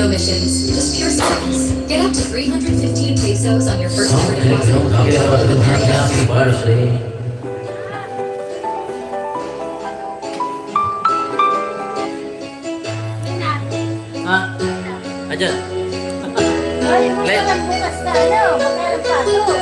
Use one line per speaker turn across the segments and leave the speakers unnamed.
No missions, just pure savings. Get up to 315 pesos on your first ever deposit.
Happy birthday. Ha? Ayan.
Ay, magkalang bukas na, ano? Magkalang pato.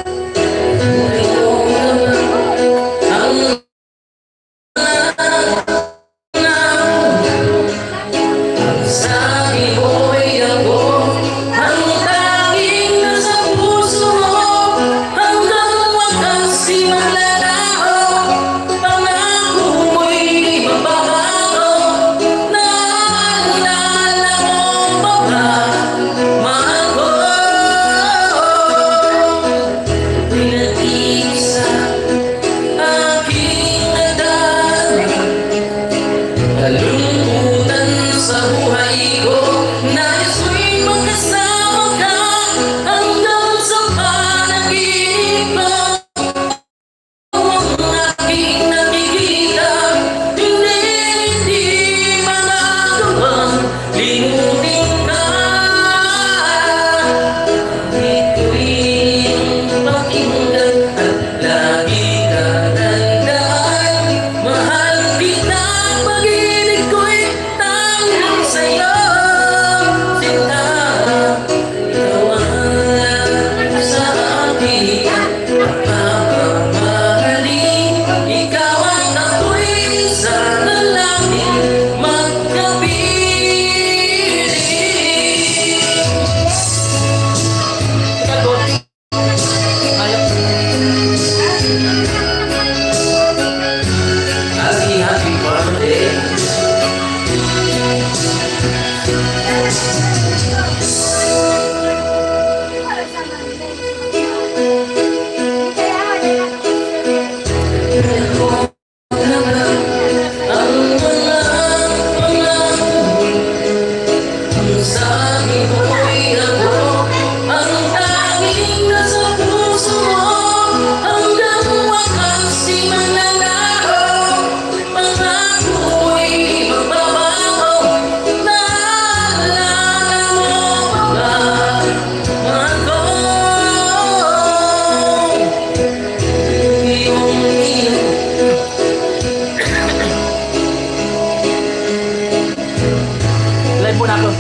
Live muna ako.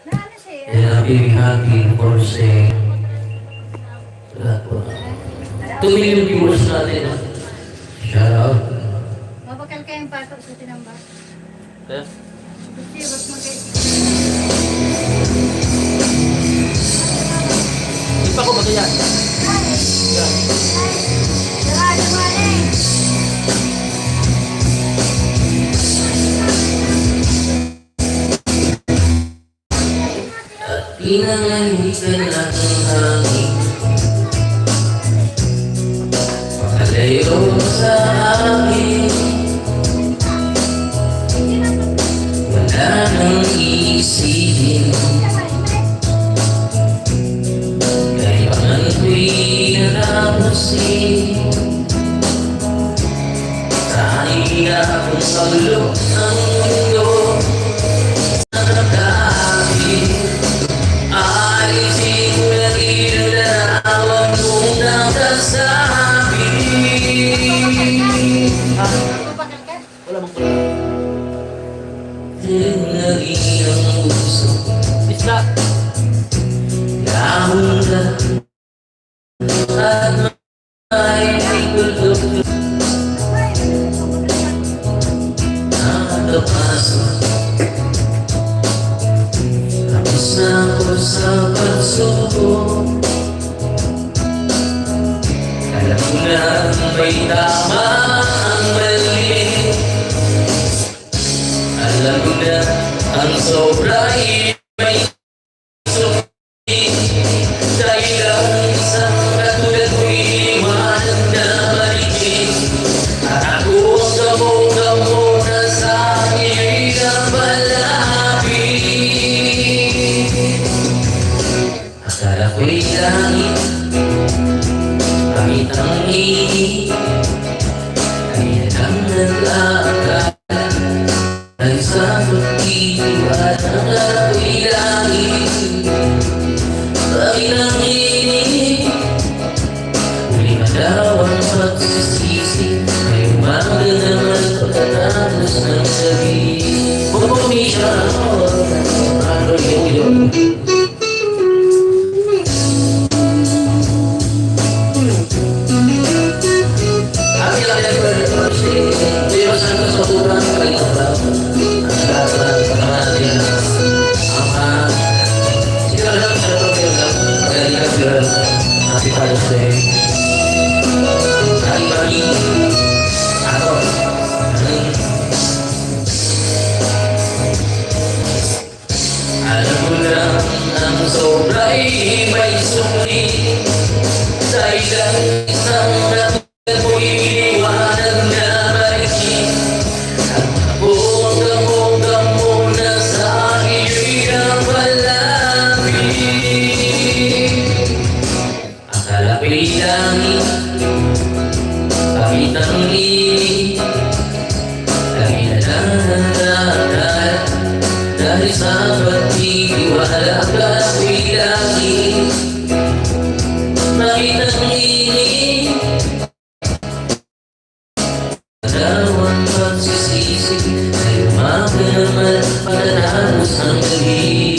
Naano siya?
Happy birthday. Lahat po. 2 million viewers natin. Shout out.
Mapakal kayong pato sa tinambak.
Yes.
Kasi, wag magkay.
Di pa ko magayan.
Sarado mo eh.
Pinanganikan natin hangin. Pakalayo sa akin. Wala nang iisipin. Kailangan ko'y narapasin. Kahit akong paglo ng mundo.
Mapakal ka?
Wala mong pala. Tinari ang puso. Isla. Nauna. At may tulog. Nakapasok. Tapos na ako sa pagsubok. Alam ko na may tama ang mali. Alam ko na ang sobra'y may suki. Dahil ang isang katulad ko'y liwanag na maligid. At ako ang gamo-gamo na sa akin ang malapit. Akala ko'y langit, pangit ang inig. Kaya nag-aakala ay sa pag-iwala ng ako'y langit. Bakit ang inig uli madaw ang pagsisisi ay umaga naman pagkatapos ng gabi. Bumumi siya ano yun. Happy Father's Day. Hari-hari ako. Alam mo lang ang sobra'y may sungit dahil ang isang natugan mo'y iniwanag na marikit. At bonggang-bonggang mo na sa iyo'y napalapit. Akala ko'y langit, pakit ang inig, lagi na nananagal dahil sa pag-iwala ka ko'y langit. Pakit ang inig, dalawang pagsisisi ay umaga naman pagkatapos ng gabi.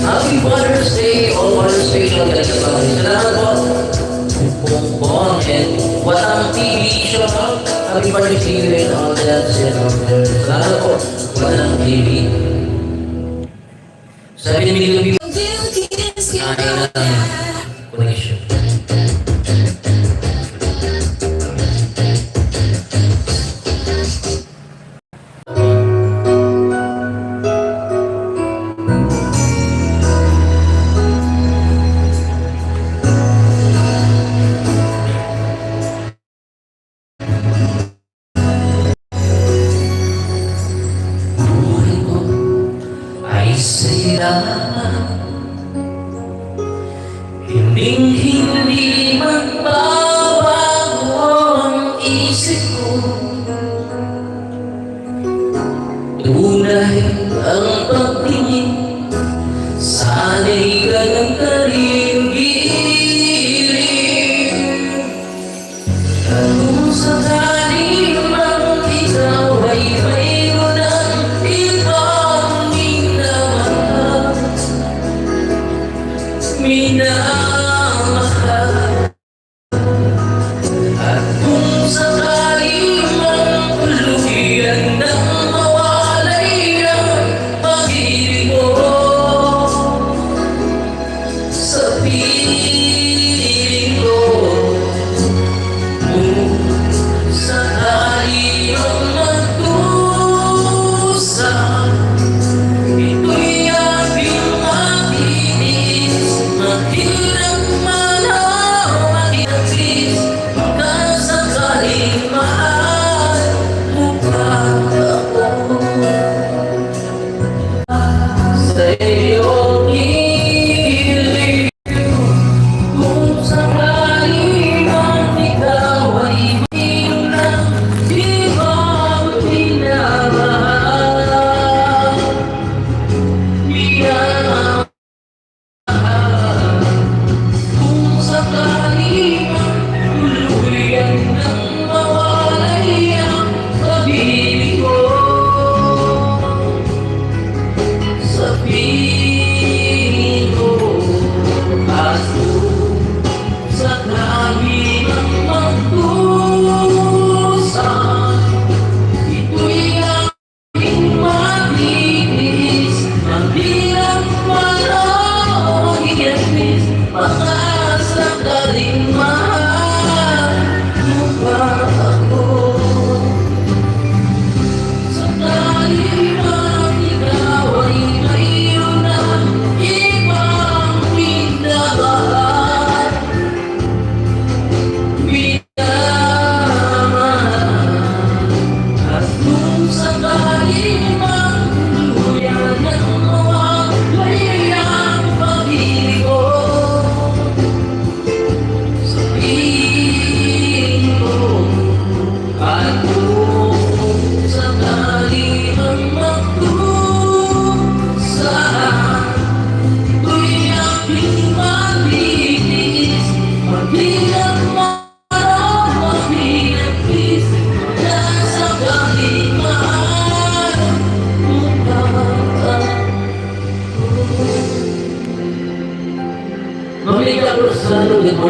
Happy Father's Day, all Father's Day, salamat po. Bongbong and Watang TV show. Happy Father's Day and all that said on there. Salamat po, Watang TV. Sabi ni Miguel Bibo, connection. Ay sila hindi magbabago ang isip ko. Tunay ang pagtingin, sana'y ganang karibgiling. At kung sakali mang ikaw ay mayroon ng ibang minamahal, at kung sakali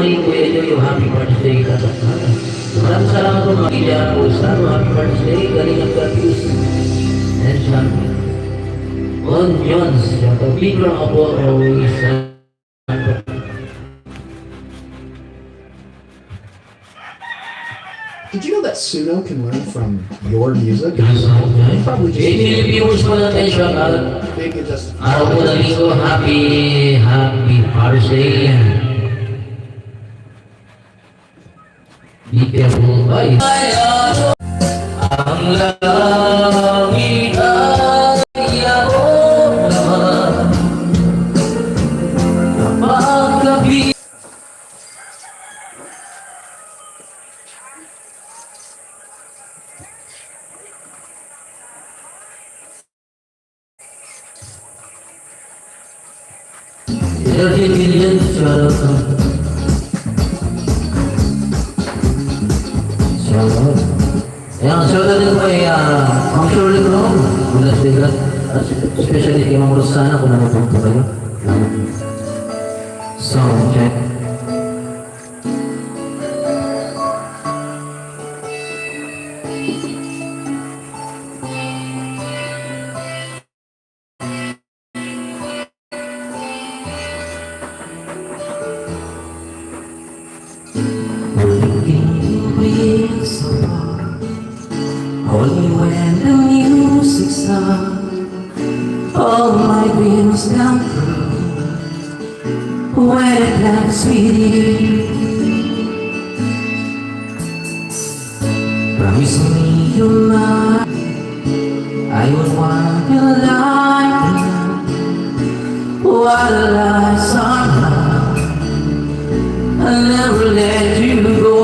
morning, Kuya Joy, yung happy birthday ka. Maraming salamat po mga kaya po sa happy birthday. Galing ang Curtis. And siya. Onions. Biglang ako always.
Did you know that Suno can learn from your music? Probably just
Hey, viewers po natin siya.
they could just
Araw po ng linggo, happy birthday. Be careful, bye. Ang langit ay ako naman. Kapag gabi Every million shoutout. Shoutout. Ayan, shoutout din kay Ma'am Shirley Crown. Bulas Vegas. Especially kay Ma'am Rosana kung naman po kayo. Sound check. Only when the music's on, all my dreams come true. When it lands with you, promise me you're mine. I would want your life. What a life somehow. I'll never let you go.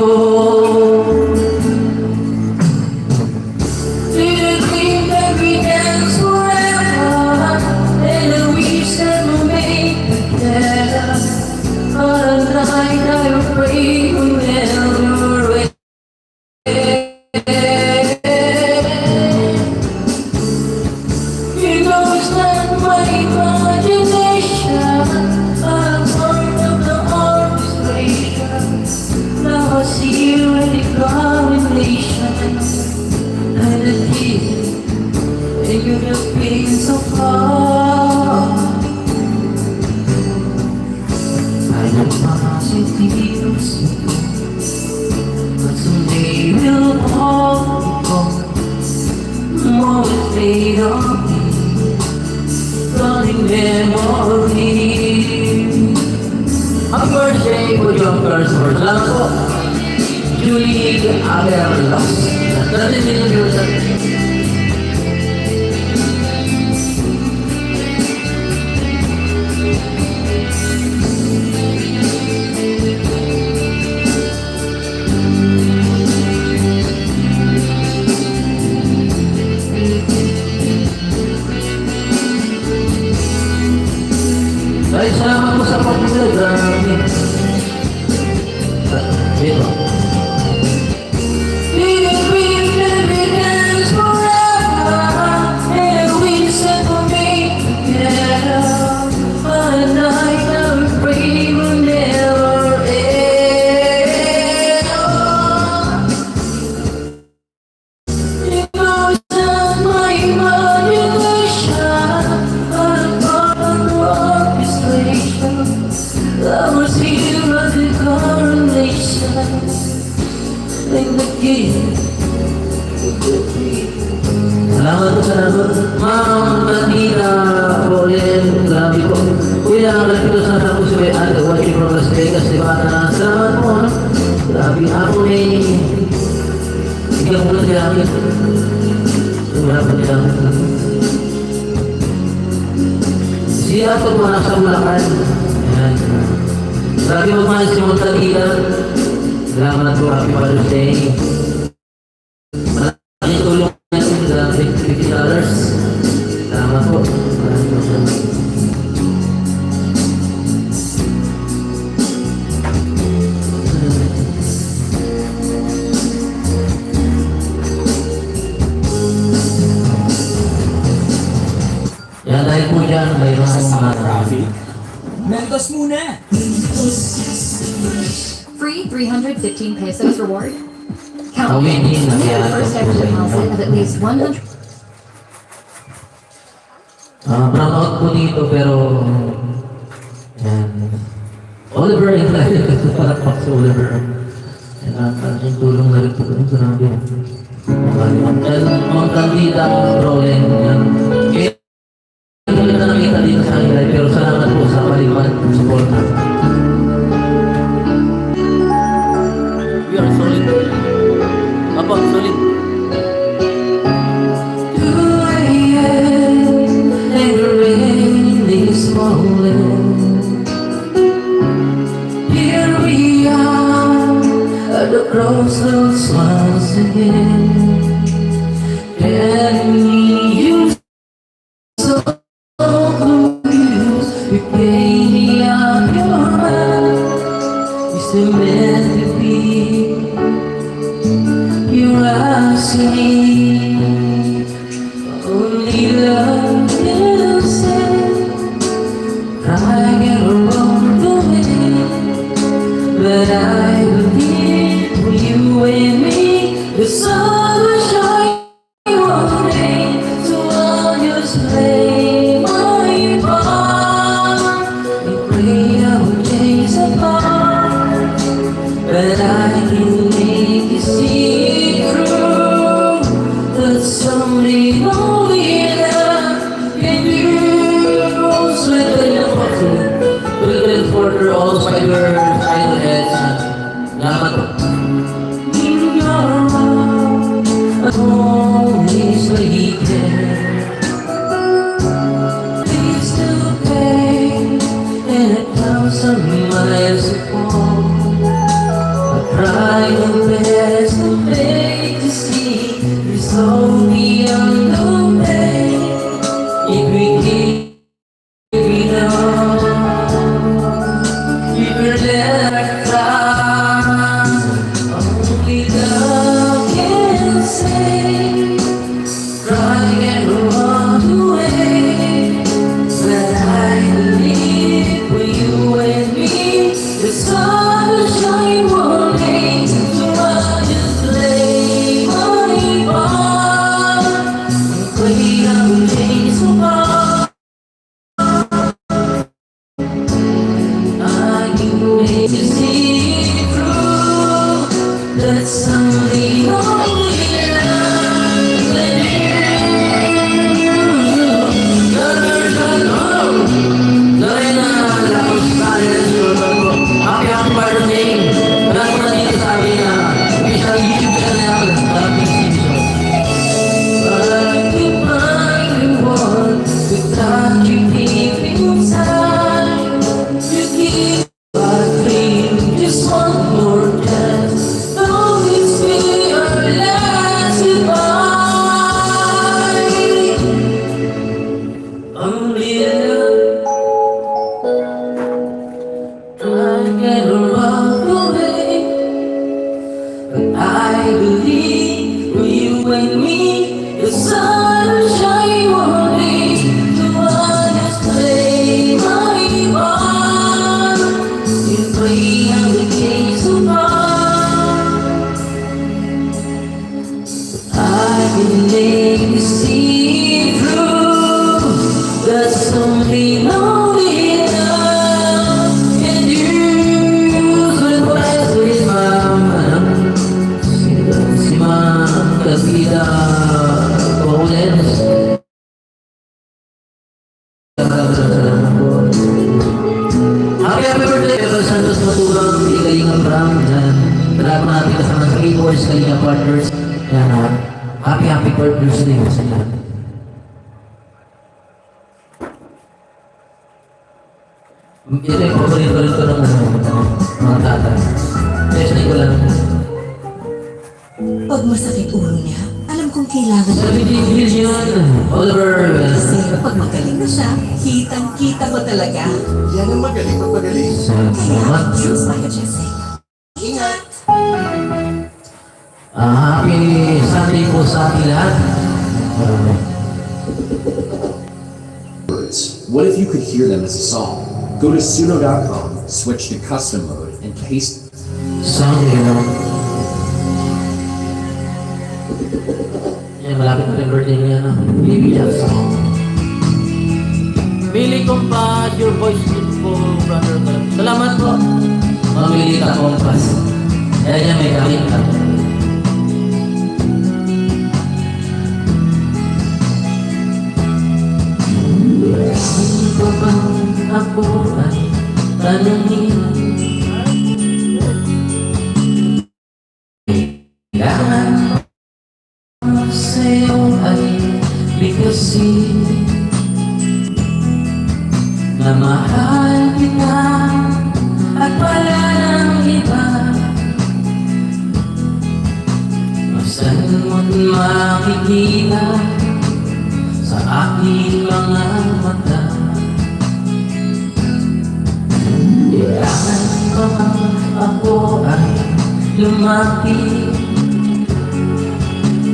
You've just been so far. I know my cities, but someday we'll all become more fade on me, running memory. Happy birthday po yung first word lang po. Julie Aguilar. 30 million viewers. Ay, salamat po sa pag-vlog. Grabe. Dito. Salamat po sa lagot. Ma'am Manila Pauline, grabe po. Kuya, nalapito sa ating puso ay Ate watching from Las Vegas, diba? Salamat po. Grabe ako eh. Bigyan mo na siya akin. Wala pa nila. Siya po po nasa Bulacan. Ayan. Grabe magmahal si Montalita. Salamat po, happy Father's Day. Malaking tulong natin sa $50. Salamat po. Yan, dahil po dyan, mayroon akong
Mentos muna!
315 pesos reward. Count
Awin din
Make
kaya
the first ever deposit of at least 100.
Brown out po dito pero yan. Oliver yung tayo para pa si Oliver. Yan ang tulong na rin po. Grabe. Mga kandida, Roland. Yan. Kaya hindi na nakita dito sa kanila pero salamat po sa paliwan support. We are solid. Apa, solid. Here we are at the crossroads once again. And you so close, you gave me up your hand. You still meant to be. You're asking me, only love can say. I get along the way, but I believe for you and me, the sun will shine one day, so I'll just play my part and pray I will change the part, but I can make you see through that someday only love can do. For all spider heads. Salamat po. In your arms, I'm always waiting. Please do pay, and 1,000 miles apart. I try my best to make you see it's only on the way. If we keep it up, you will never cry. Only love can save. Cry and run away, but I believe for you and me, the sun will shine one day. So I'll just play my part and pray I will change so far. I can make you see through that someday only love can Happy birthday! Wala ko na dito sabi na official YouTube channel para PCB Show. But I can find you one without you deep inside. You keep my dream just one more chance. Don't it's be our last goodbye. Only love I can walk away, but I believe for you and me, the sun will shine one day. So I'll just play my part and pray I will change so far. I can make you see through that someday only love can use with wise with mama. Si Ma'am Kabida Collins. Happy birthday, Pedro Santos Matubang, Kalinga Brown, yan. Salamat natin kasama ng keyboards, Kalinga partners. Yan, happy birthday sa inyo. Ito yung paborito rin ko ng mga tatay. Testing ko lang.
Pag masakit ulo niya, alam kong kailangan
Sabi ni Vision, Oliver.
kasi pag magaling na siya, kitang-kita mo talaga.
Yan ang magaling magpagaling.
Salamat.
Choose like a Jesse. Ingat!
Happy Sunday po sa ating lahat.
What if you could hear them as a song? Go to suno.com, switch to custom mode, and paste
Song, you know. Yan, malapit na rin birthday niya, no? Baby Jack song. Billy Compas, your voice good po, brother. Salamat po. Mamili ka Compas. Kaya niya may kalit ka. Ano ba bang ako ay tanungin? Kailangan mo sa'yo ay bigkasin na mahal kita at wala ng iba. Saan mo't makikita sa aking mga mata? Kailangan ba ako ay lumaki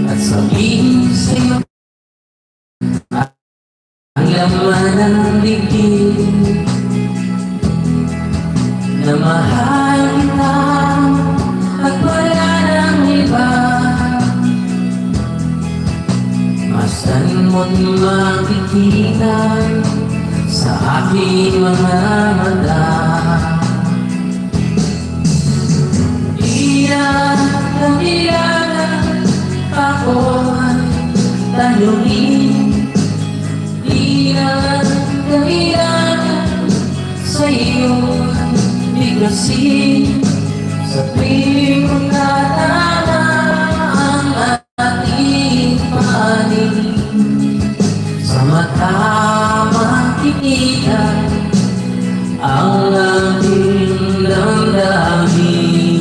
at sabihin sa'yo ang laman ng dibdib na mahal kita at wala ng iba? Saan mo't makikita sa aking mga mata? Kailangan ako ay tanungin. Kailangan sa iyo ay bigkasin sa tuwing magkatama ang ating panig. Sa mata makikita ang ating damdamin.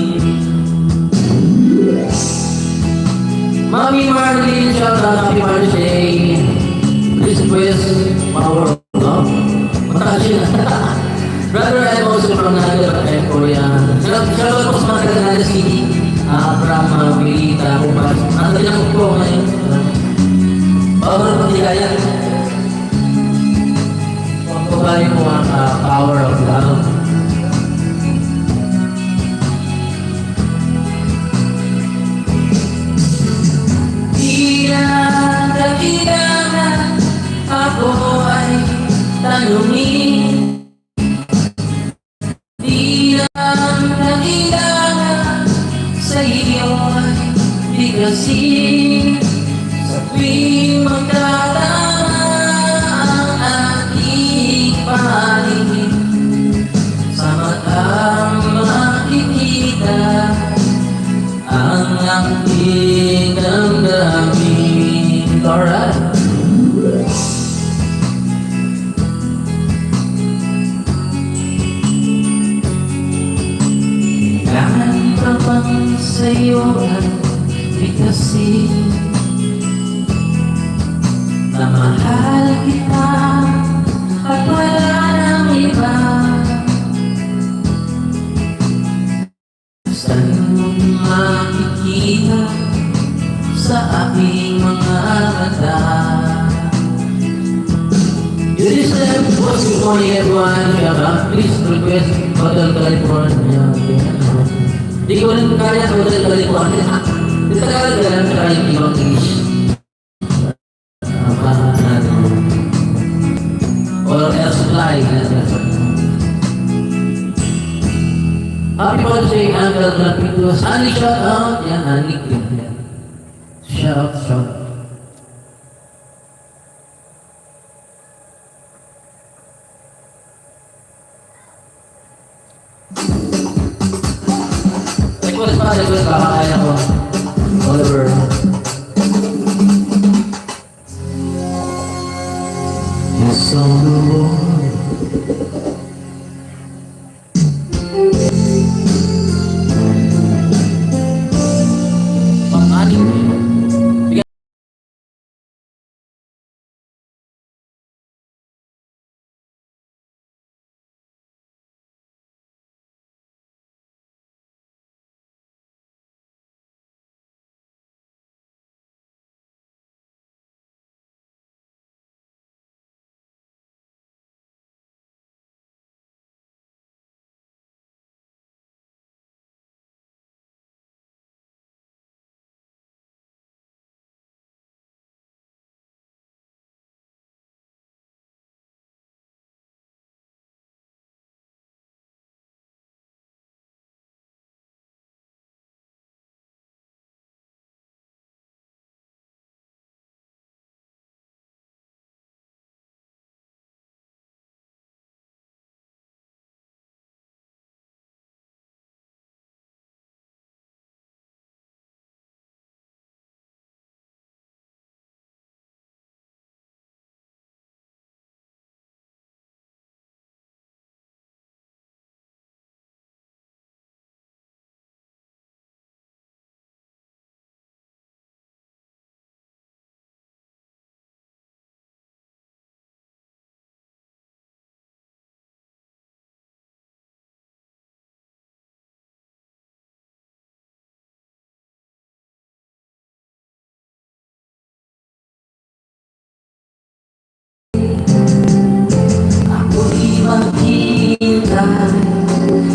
Mami Marlene, shout out, happy birthday. Please request power of love. Matakas yun. Brother, I'm also from Naga, Korea. Shout out po sa mga taga-Naga City. From Milita, Kumpas. Nandun po ngayon. Power of Ligaya. Pagpapalay mo ang power of love. Kailangan ako ay tanungin. Kailangan sa iyo ay bigkasin sa tuwing magkatama ang ating paligid. Sa matang makikita ang ating damdamin. Alright. Kailangan pa bang sa'yo ang bigkasin na mahal kita at wala ng iba? Saan mo makikita sa aking mga mata? This is good morning everyone. Please request Hotel California. Di ko rin kaya sa Hotel California. Di tagal ka lang sa kayong ibang English. Or else supply. Happy birthday, Uncle Grapitos. Ani, shout out. Yan, Ani. Shout out, shout out. Request pa, kakakaya ko. Oliver. Yes, on the Lord.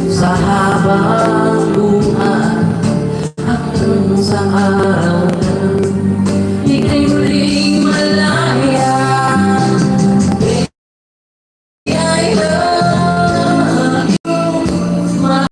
sa habang buhay hanggang sa araw na ika'y muling malaya. I love you, my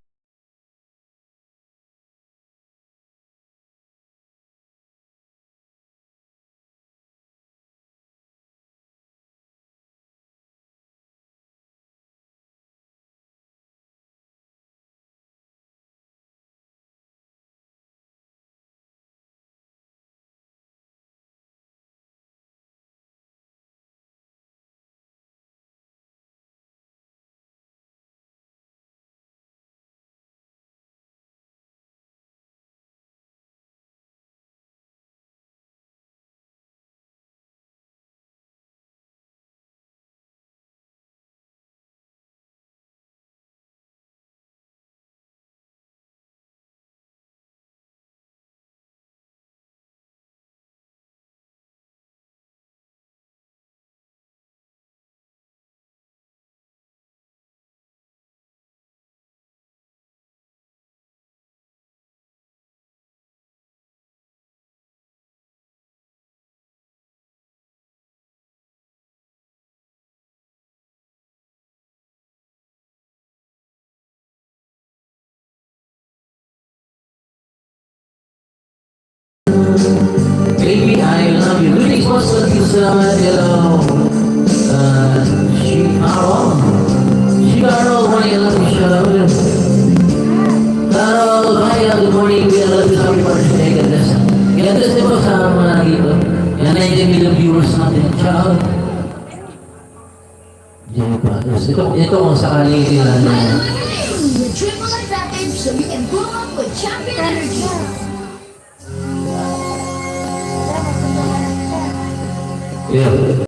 baby, I love you. Greetings po sa hello. Carol, hi, I love you, Carol, hi, good morning, we love you, happy birthday, ganda sa po sa mga dito. Yan, 90 million viewers natin, ciao. Ito kung sakaling sila na
With triple advantage so you can pull up with champion energy.
yeah.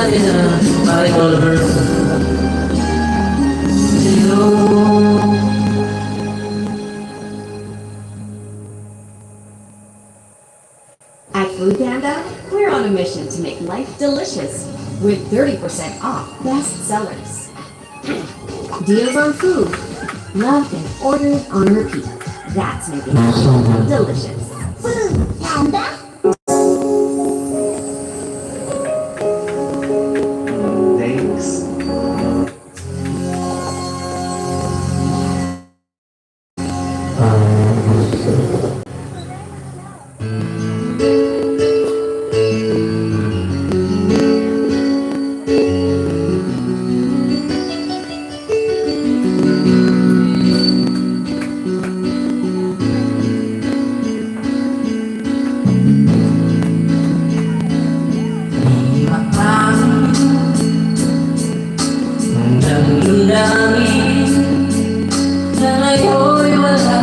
natin na Mike Oliver. Hello.
At Food Panda, we're on a mission to make life delicious with 30% off best sellers. Deals on food, loved and ordered on repeat. That's making life delicious.
Food Panda.
Thanks.
Damdamin na ngayon'y wala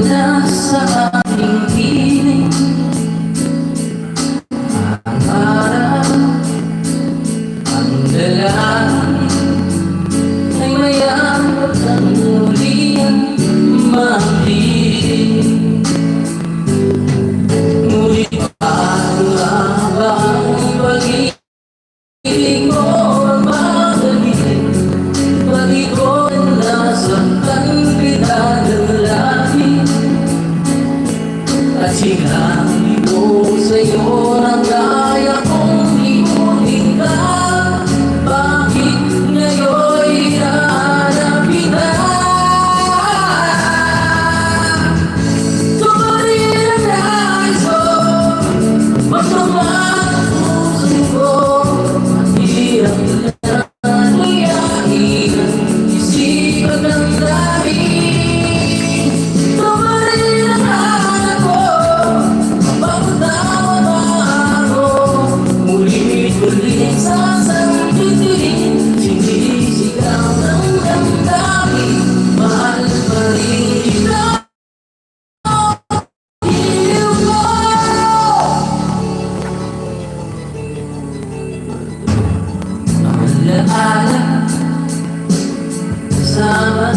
na sa aking piling. Ang araw, ang dalangin ay mayabot ang muling mapiling. Ngunit paano nga ba ang pag-ibig mo ang magaling? Pag iko'y nasaktan kita ng langit at sinabi ko sa'yo na kaya kong iunin ka. Bakit ngayon'y hahanapin na? Tumarin ang nais ko, magmamahal ang puso ko. Ang hirap na tuyain ang isipan ng dami. Tumarin ang hanap ko, mapagdawa ba ako? Muli-muli sasanggiti, sinisigaw ng damdamin. Mahal pa rin kita, iliw ko. Alaala kasama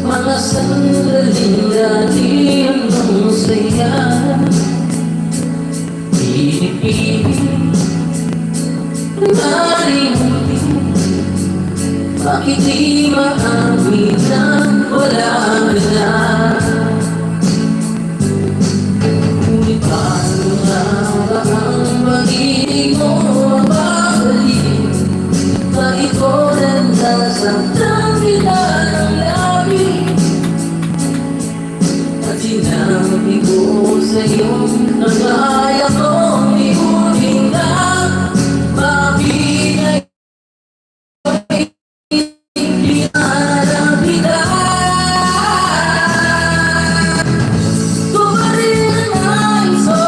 mga sandaling dati ang masaya. Pinipili marinig, bakit di maamin na wala ka na? Ngunit paano nga ba ang pag-ibig mo mababalik? Bakit ko rin nasaktan kita ng labis? At sinabi ko sa'yo na kaya kong iunin ka. Bakit ngayon'y hinahanap kita? Tumarin ang nais ko,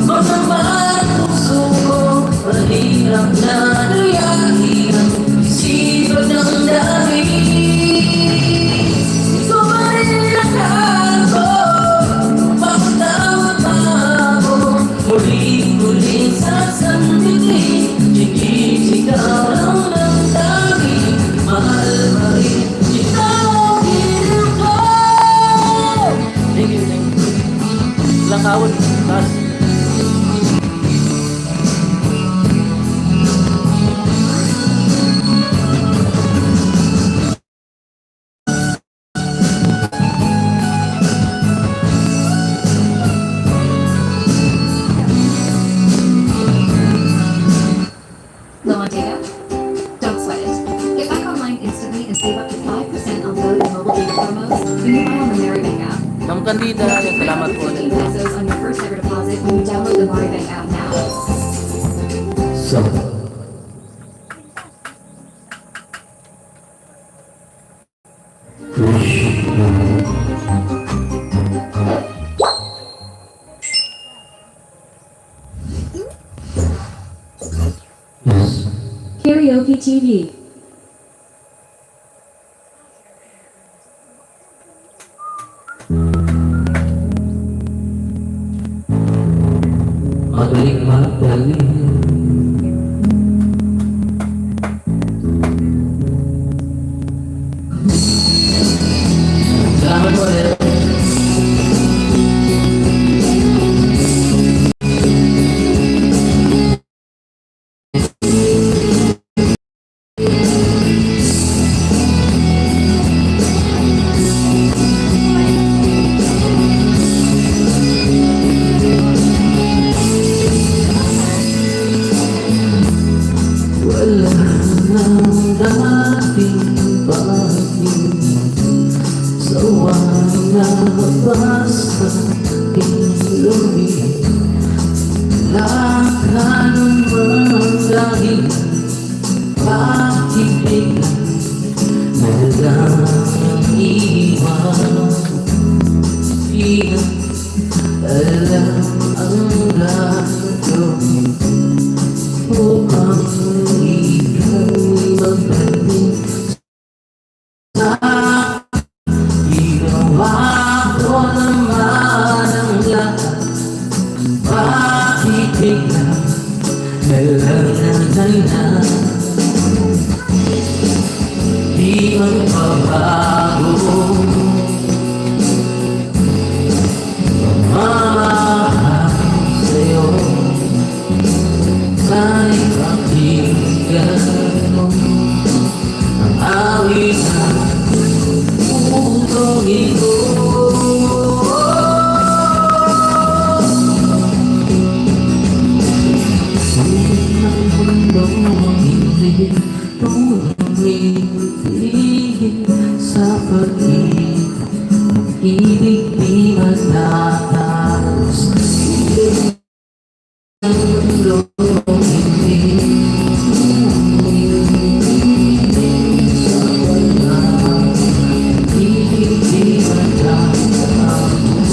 magmamahal ang puso ko. Mahirap na nuyahin ang isipan ng dami. Tumarin ang ako, mapatawad pa ako. Muli-muli sasanggiti, sinisigaw ng damdamin. Mahal pa rin kita, iliw ko. Thank you, thank you. Lakawin, taas.
Low on data? Don't sweat it. Get back online instantly and save up to 5% on load and mobile data promos when you buy on the Merrybank app.
Ma'am Candida, salamat po.
15 pesos on your first ever deposit when you download the Merrybank app now.
So,
Karaoke TV.
magaling magaling bago pagmamahal sa'yo. Kahit pakinggan mo ang awit na putong ito. Ang mundong hindi tumigil sa pag-ibig di matatapos. Ang mundong hindi tumigil sa pag-ibig di matatapos.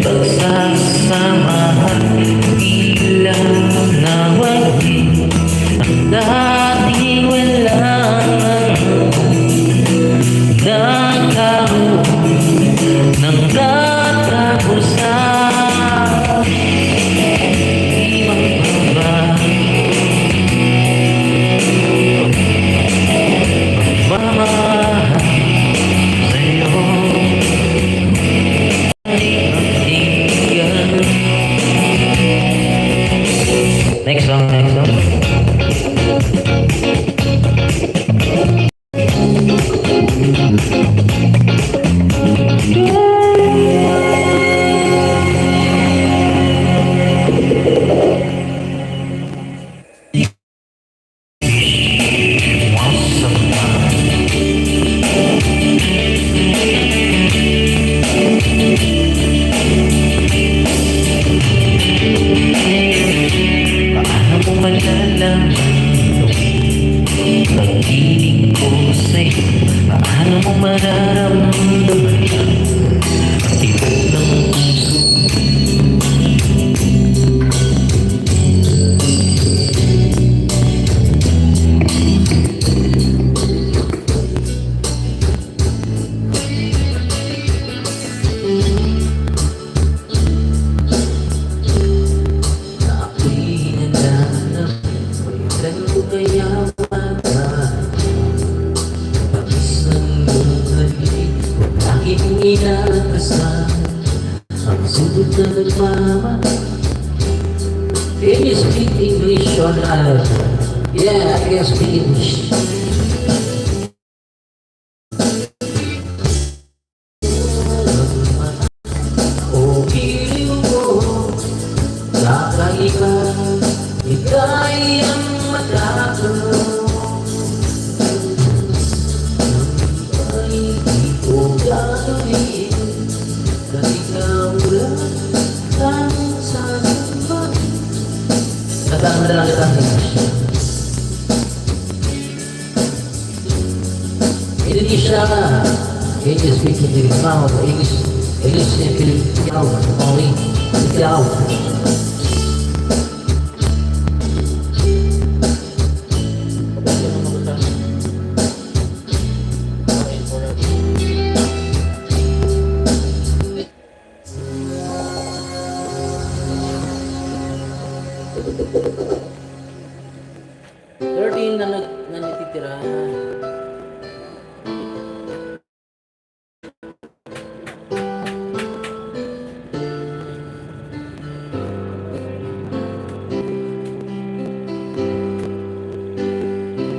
Pagsasamahan bilang nawagi dating walang nagkaroon ng katapusan. Di magbabago pagmamahal sa'yo. Next song, next song. Paano mo malalaman pag-ibig ko sa'yo? Paano mo mararamdaman tibok ng puso? Kaya pagis ng buhay, huwag laging inakasan ang sunod na nagmamahal. Can you speak English or not? Yeah, I can speak English. O piling mo, kakaiba, ika'y ang matapos. Ay di ko gagawin kahit ikaw lang ang sasamba. Tatama na lang kita ang Indonesia ka. Can you speak English now? English and Filipino only. Ikaw. na natitira.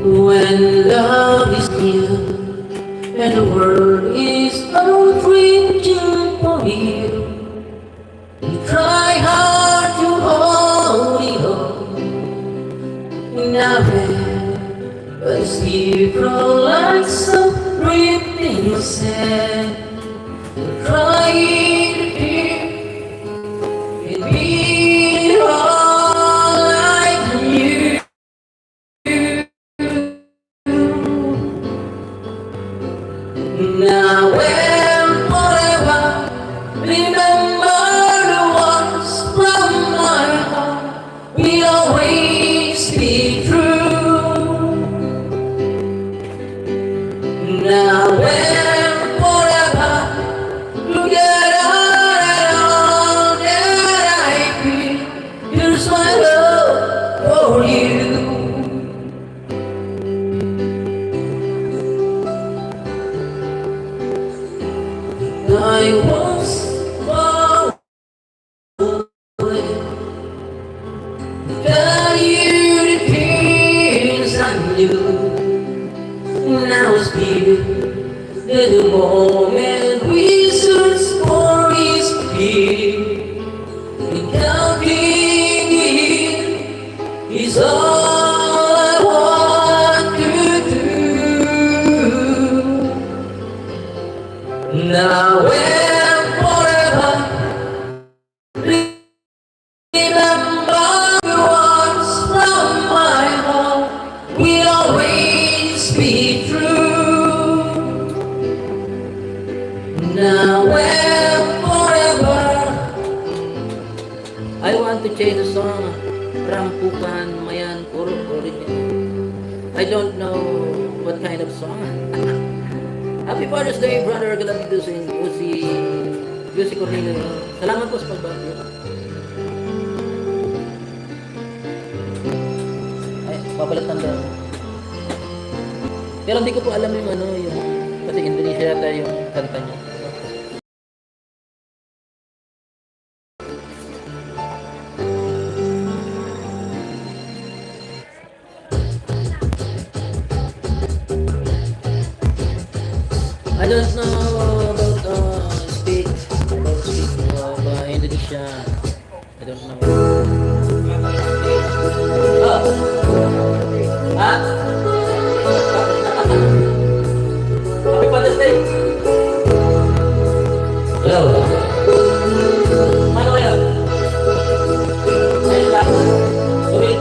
When love is near and the world is out reaching for you, we try hard to hold it on in our bed, but still grow like some ripped in your sand. Trying to keep it being all like you. Now and forever, remember the ones from my heart. We'll always be true. Now and forever, together and all that I feel. Here's my love for you. I was far away. Tell you the things I knew. When I was here, the moment we searched for is here. And counting it is all I want to do. Now and forever, remember the ones from my heart. We'll always be true. Now and forever. I want to change the song. Rampukan Mayan Puro original. I don't know what kind of song. Happy Father's Day, brother. Galati Dusing. Lucy Cornelio. Salamat po sa pagbati. Ay, papalitan lang. Pero hindi ko po alam yung ano, yung kasi Indonesia yata yung kanta niya. I don't know about speak of Indonesia. I don't know. Happy Father's Day. Hello. Ano yan? Ayun lang. Tubig.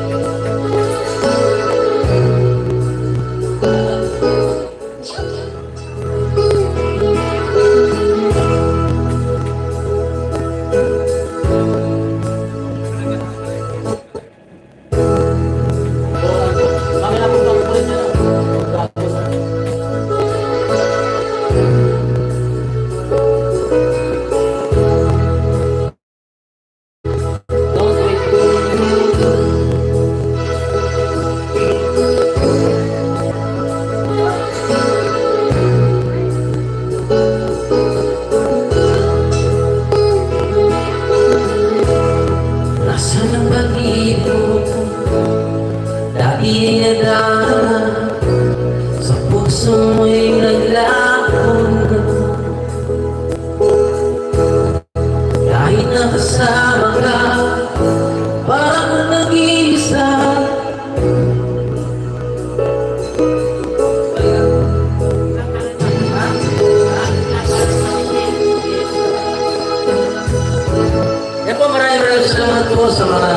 Nasaan ang pag-ibig dati nadala sa puso mo'y naglakon ka. Kahit nakasama ka, parang nag-iisa. Yan po, maraming salamat po sa mga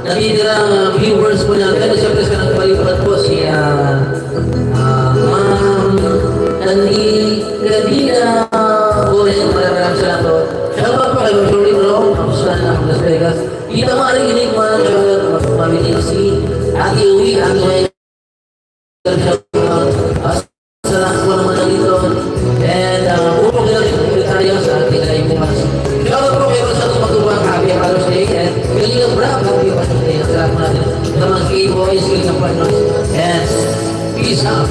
natitirang viewers po natin. Siyempre sa nagpalipat po si Ma'am Nani Gadina po rin. Maraming salamat po. Salamat po kay Rory Bro, kapusulan ng Las Vegas. Dito marinig mo ang mamitin si Ate Uwi, Ate Uwi. Salamat po naman na dito. And upong nila sa sekretaryo sa ating kaibukas. Salamat po kayo sa itong matubang Happy Father's Day. And galing ang bravo Happy Father's Day. Salamat po natin sa mga key boys, sa partners. And peace out.